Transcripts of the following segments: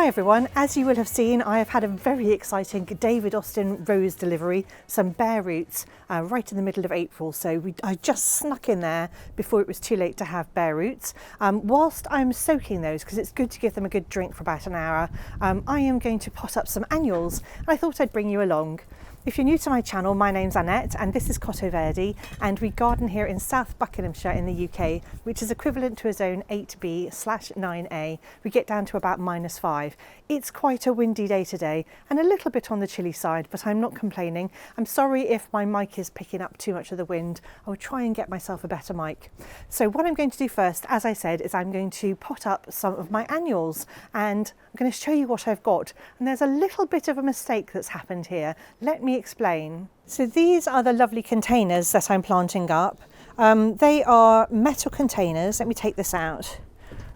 Hi everyone, as you will have seen, I have had a very exciting David Austin rose delivery, some bare roots right in the middle of April. So I just snuck in there before it was too late to have bare roots. Whilst I'm soaking those, because it's good to give them a good drink for about an hour, I am going to pot up some annuals. I thought I'd bring you along. If you're new to my channel, my name's Annette and this is Cottoverdi, and we garden here in South Buckinghamshire in the UK, which is equivalent to a zone 8B/9A. We get down to about -5. It's quite a windy day today and a little bit on the chilly side, but I'm not complaining. I'm sorry if my mic is picking up too much of the wind. I will try and get myself a better mic. So what I'm going to do first, as I said, is I'm going to pot up some of my annuals and I'm going to show you what I've got. And there's a little bit of a mistake that's happened here. Let me explain. So these are the lovely containers that I'm planting up. They are metal containers. Let me take this out.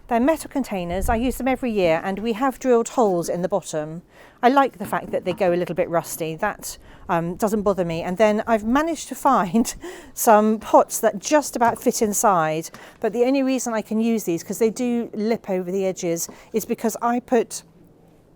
They're metal containers. I use them every year and we have drilled holes in the bottom. I like the fact that they go a little bit rusty. That doesn't bother me. And then I've managed to find some pots that just about fit inside. But the only reason I can use these, because they do lip over the edges, is because I put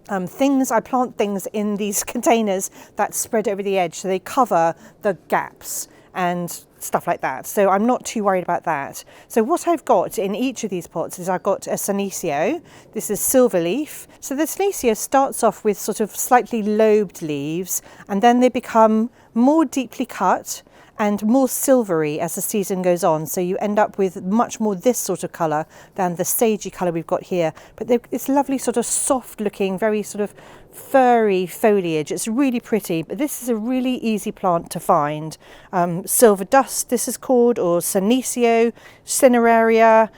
I plant things in these containers that spread over the edge, so they cover the gaps and stuff like that. So I'm not too worried about that. So what I've got in each of these pots is I've got a senecio. This is silver leaf. So the senecio starts off with sort of slightly lobed leaves, and then they become more deeply cut and more silvery as the season goes on. So you end up with much more this sort of colour than the sagey colour we've got here. But it's lovely sort of soft looking, very sort of furry foliage. It's really pretty, but this is a really easy plant to find. Silver dust, this is called, or senecio, cineraria.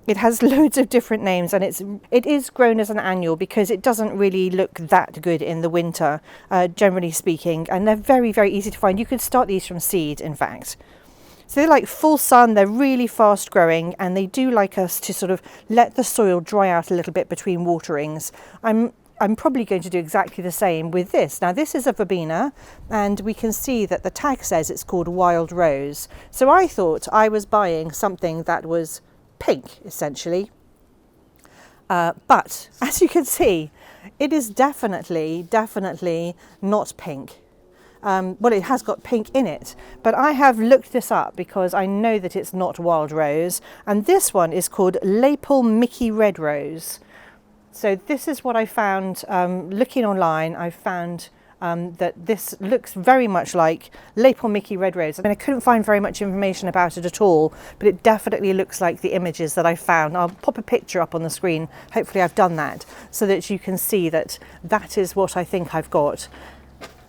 It has loads of different names, and it is grown as an annual because it doesn't really look that good in the winter, generally speaking, and they're very, very easy to find. You could start these from seed, in fact. So they're like full sun, they're really fast growing, and they do like us to sort of let the soil dry out a little bit between waterings. I'm probably going to do exactly the same with this. Now this is a verbena, and we can see that the tag says it's called wild rose. So I thought I was buying something that was pink, essentially. But as you can see, it is definitely not pink. Well, it has got pink in it, but I have looked this up because I know that it's not wild rose, and this one is called Lapel Mickey Red Rose. So this is what I found looking online. I found that this looks very much like Lapel Mickey Red Rose. I mean, I couldn't find very much information about it at all, but it definitely looks like the images that I found. I'll pop a picture up on the screen. Hopefully I've done that so that you can see that that is what I think I've got.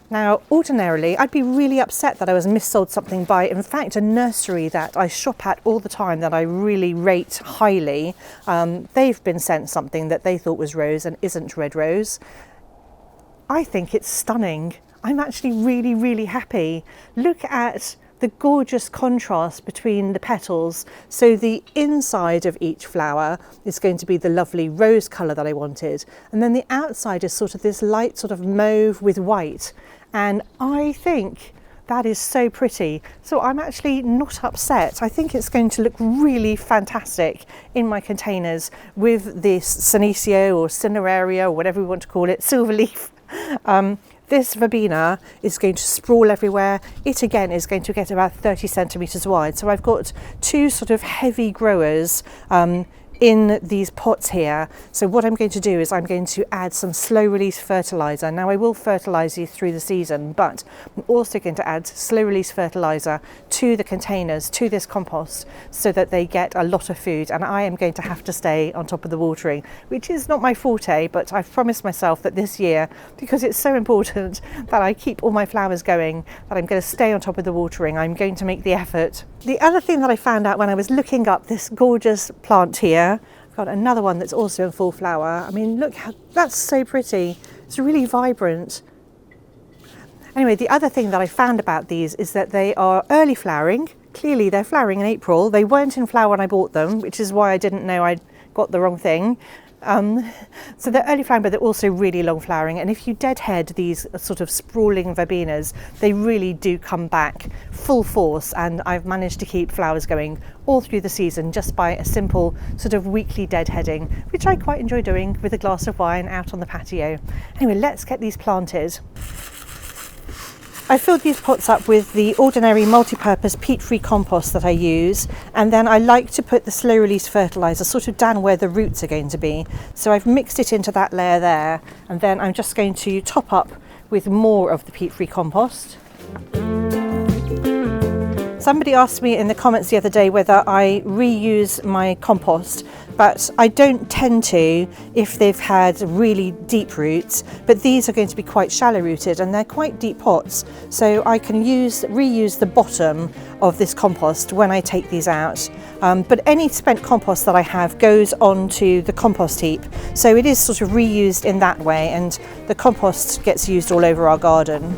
Now, ordinarily, I'd be really upset that I was missold something by, in fact, a nursery that I shop at all the time that I really rate highly. They've been sent something that they thought was rose and isn't red rose. I think it's stunning. I'm actually really, really happy. Look at the gorgeous contrast between the petals. So the inside of each flower is going to be the lovely rose colour that I wanted. And then the outside is sort of this light sort of mauve with white. And I think that is so pretty. So I'm actually not upset. I think it's going to look really fantastic in my containers with this senecio or cineraria or whatever we want to call it, silver leaf. This verbena is going to sprawl everywhere. It again is going to get about 30 centimetres wide. So I've got two sort of heavy growers in these pots here. So what I'm going to do is I'm going to add some slow release fertiliser. Now I will fertilise these through the season, but I'm also going to add slow release fertiliser to the containers, to this compost, so that they get a lot of food, and I am going to have to stay on top of the watering, which is not my forte, but I've promised myself that this year, because it's so important that I keep all my flowers going, that I'm going to stay on top of the watering. I'm going to make the effort. The other thing that I found out when I was looking up this gorgeous plant here, I've got another one that's also in full flower. I mean, look, that's so pretty. It's really vibrant. Anyway, the other thing that I found about these is that they are early flowering. Clearly they're flowering in April. They weren't in flower when I bought them, which is why I didn't know I'd got the wrong thing. So they're early flowering, but they're also really long flowering. And if you deadhead these sort of sprawling verbenas, they really do come back full force. And I've managed to keep flowers going all through the season just by a simple sort of weekly deadheading, which I quite enjoy doing with a glass of wine out on the patio. Anyway, let's get these planted. I filled these pots up with the ordinary multi-purpose peat-free compost that I use, and then I like to put the slow release fertiliser sort of down where the roots are going to be. So I've mixed it into that layer there, and then I'm just going to top up with more of the peat-free compost. Somebody asked me in the comments the other day whether I reuse my compost, but I don't tend to if they've had really deep roots, but these are going to be quite shallow rooted and they're quite deep pots, so I can reuse the bottom of this compost when I take these out. But any spent compost that I have goes onto the compost heap, so it is sort of reused in that way, and the compost gets used all over our garden.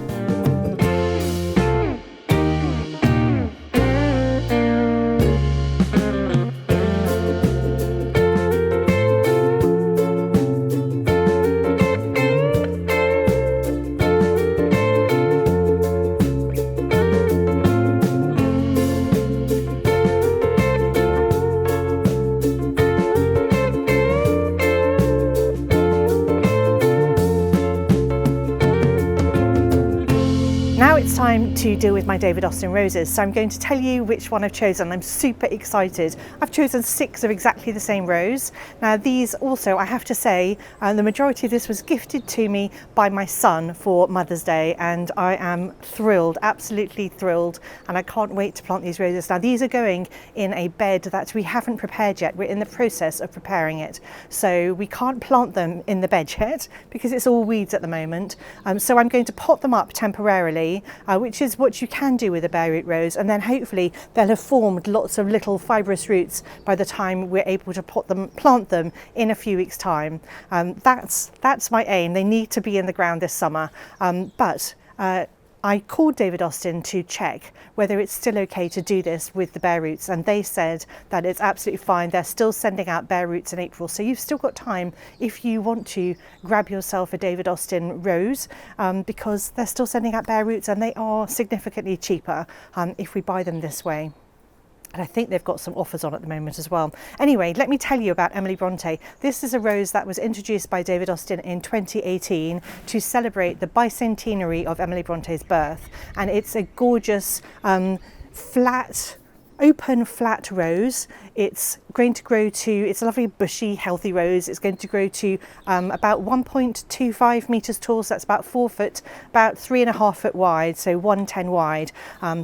Now it's time to deal with my David Austin roses, so I'm going to tell you which one I've chosen. I'm super excited. I've chosen 6 of exactly the same rose. Now these also, I have to say, the majority of this was gifted to me by my son for Mother's Day, and I am thrilled, absolutely thrilled, and I can't wait to plant these roses. Now these are going in a bed that we haven't prepared yet. We're in the process of preparing it, so we can't plant them in the bed yet because it's all weeds at the moment. So I'm going to pot them up temporarily, which is what you can do with a bare root rose, and then hopefully they'll have formed lots of little fibrous roots by the time we're able to plant them in a few weeks' time. That's my aim. They need to be in the ground this summer, but I called David Austin to check whether it's still okay to do this with the bare roots, and they said that it's absolutely fine. They're still sending out bare roots in April, so you've still got time if you want to grab yourself a David Austin rose, because they're still sending out bare roots, and they are significantly cheaper if we buy them this way. And I think they've got some offers on at the moment as well. Anyway, let me tell you about Emily Bronte. This is a rose that was introduced by David Austin in 2018 to celebrate the bicentenary of Emily Bronte's birth. And it's a gorgeous, open flat rose. It's going to grow to, it's a lovely bushy healthy rose. It's going to grow to about 1.25 meters tall, so that's about 4 foot, about 3.5 foot wide, so 110 wide.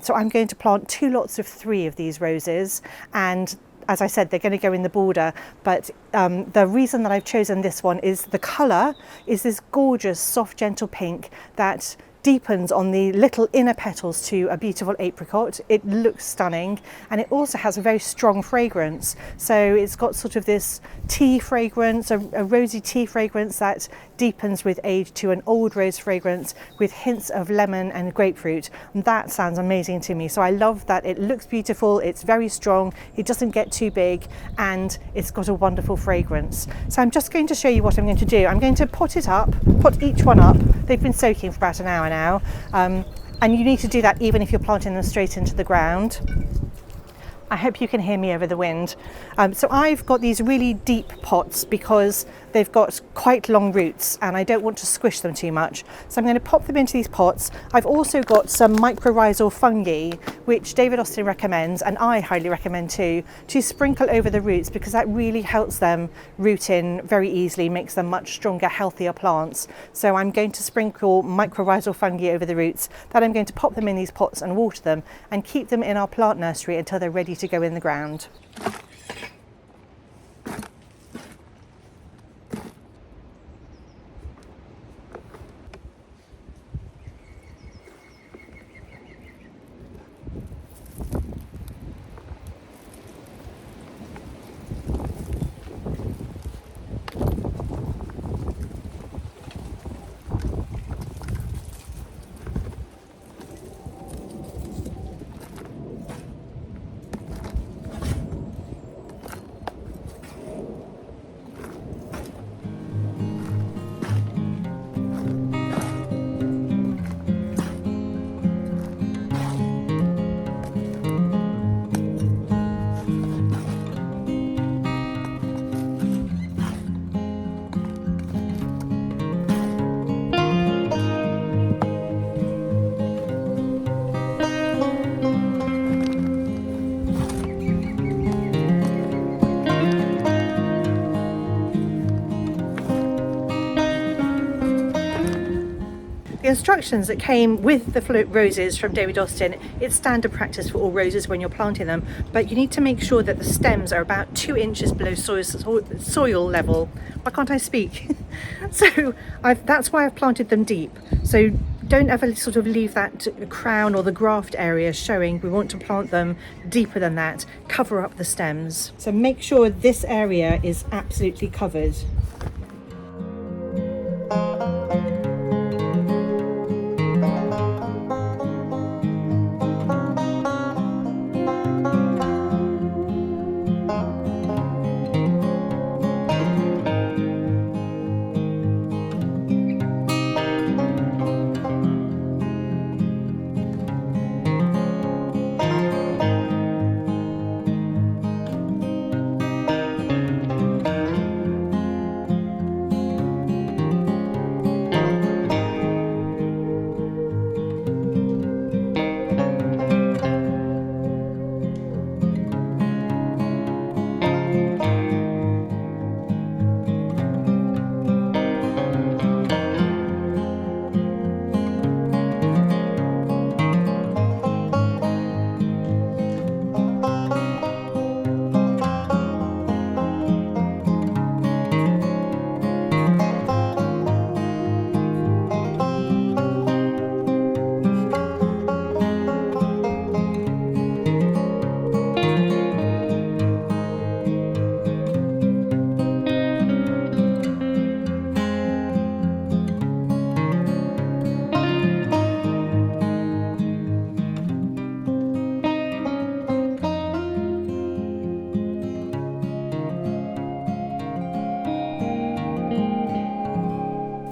So I'm going to plant 2 lots of 3 of these roses, and as I said, they're going to go in the border, but the reason that I've chosen this one is the colour is this gorgeous soft gentle pink that deepens on the little inner petals to a beautiful apricot. It looks stunning, and it also has a very strong fragrance. So it's got sort of this tea fragrance, a rosy tea fragrance that deepens with age to an old rose fragrance with hints of lemon and grapefruit. And that sounds amazing to me. So I love that it looks beautiful, it's very strong, it doesn't get too big, and it's got a wonderful fragrance. So I'm just going to show you what I'm going to do. I'm going to pot each one up. They've been soaking for about an hour now, and you need to do that even if you're planting them straight into the ground. I hope you can hear me over the wind. So I've got these really deep pots because they've got quite long roots and I don't want to squish them too much. So I'm going to pop them into these pots. I've also got some mycorrhizal fungi, which David Austin recommends, and I highly recommend too, to sprinkle over the roots because that really helps them root in very easily, makes them much stronger, healthier plants. So I'm going to sprinkle mycorrhizal fungi over the roots. Then I'm going to pop them in these pots and water them and keep them in our plant nursery until they're ready to go in the ground. The instructions that came with the float roses from David Austin, it's standard practice for all roses when you're planting them, but you need to make sure that the stems are about 2 inches below soil level. Why can't I speak? So that's why I've planted them deep. So don't ever sort of leave that crown or the graft area showing. We want to plant them deeper than that, cover up the stems. So make sure this area is absolutely covered.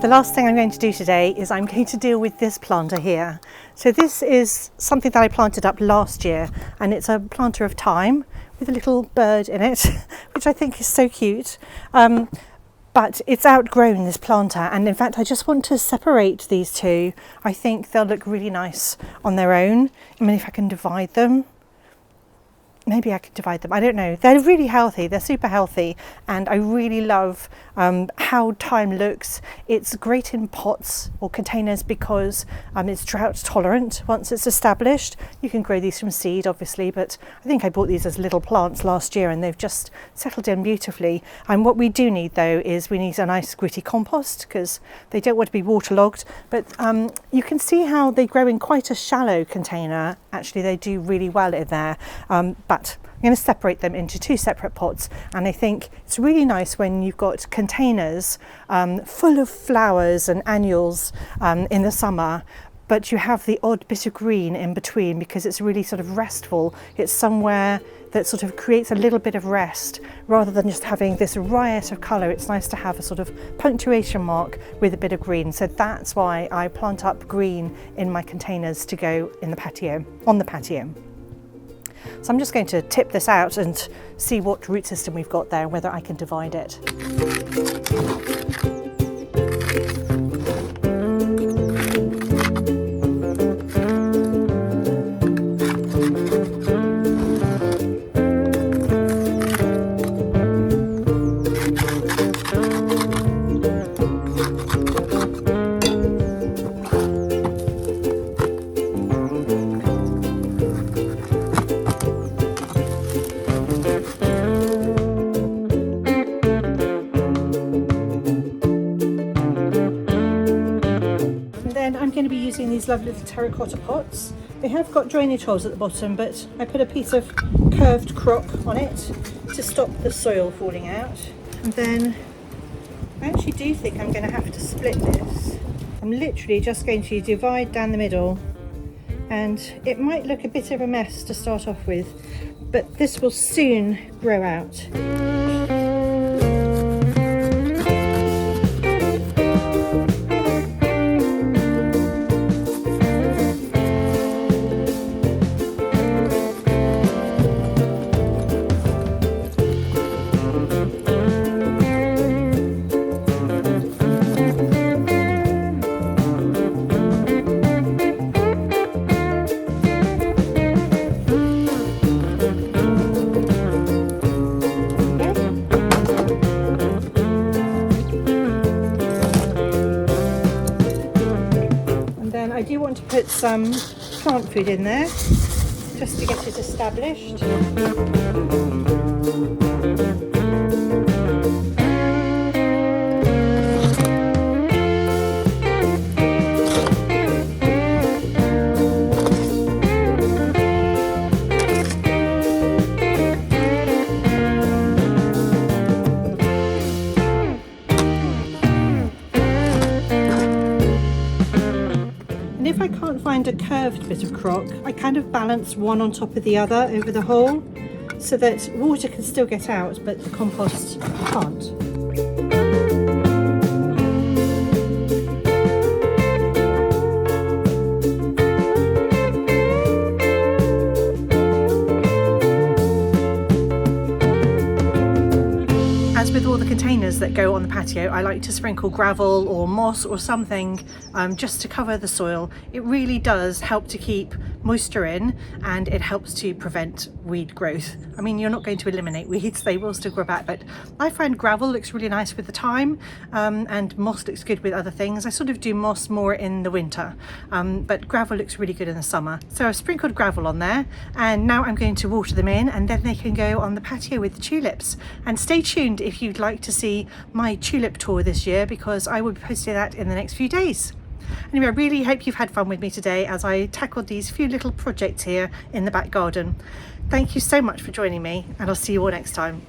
The last thing I'm going to do today is I'm going to deal with this planter here. So this is something that I planted up last year, and it's a planter of thyme with a little bird in it, which I think is so cute. But it's outgrown, this planter, and in fact I just want to separate these two. I think they'll look really nice on their own. I mean, if I can divide them. Maybe I could divide them, I don't know. They're really healthy, they're super healthy, and I really love how thyme looks. It's great in pots or containers because it's drought tolerant once it's established. You can grow these from seed obviously, but I think I bought these as little plants last year and they've just settled in beautifully. And what we do need though is we need a nice gritty compost because they don't want to be waterlogged, but you can see how they grow in quite a shallow container. Actually they do really well in there. But I'm going to separate them into 2 separate pots, and I think it's really nice when you've got containers full of flowers and annuals in the summer, but you have the odd bit of green in between because it's really sort of restful. It's somewhere that sort of creates a little bit of rest rather than just having this riot of colour. It's nice to have a sort of punctuation mark with a bit of green. So that's why I plant up green in my containers to go in the patio, on the patio. So I'm just going to tip this out and see what root system we've got there and whether I can divide it. Using these lovely little terracotta pots. They have got drainage holes at the bottom, but I put a piece of curved crock on it to stop the soil falling out. And then I actually do think I'm going to have to split this. I'm literally just going to divide down the middle, and it might look a bit of a mess to start off with, but this will soon grow out. put some plant food in there just to get it established. And if I can't find a curved bit of crock, I kind of balance one on top of the other over the hole so that water can still get out, but the compost can't. As with all the containers that go on the patio, I like to sprinkle gravel or moss or something just to cover the soil. It really does help to keep moisture in, and it helps to prevent weed growth. I mean, you're not going to eliminate weeds, they will still grow back, but I find gravel looks really nice with the thyme, and moss looks good with other things. I sort of do moss more in the winter, but gravel looks really good in the summer. So I've sprinkled gravel on there, and now I'm going to water them in, and then they can go on the patio with the tulips. And stay tuned if you'd like to see my tulip tour this year, because I will be posting that in the next few days. Anyway, I really hope you've had fun with me today as I tackled these few little projects here in the back garden. Thank you so much for joining me, and I'll see you all next time.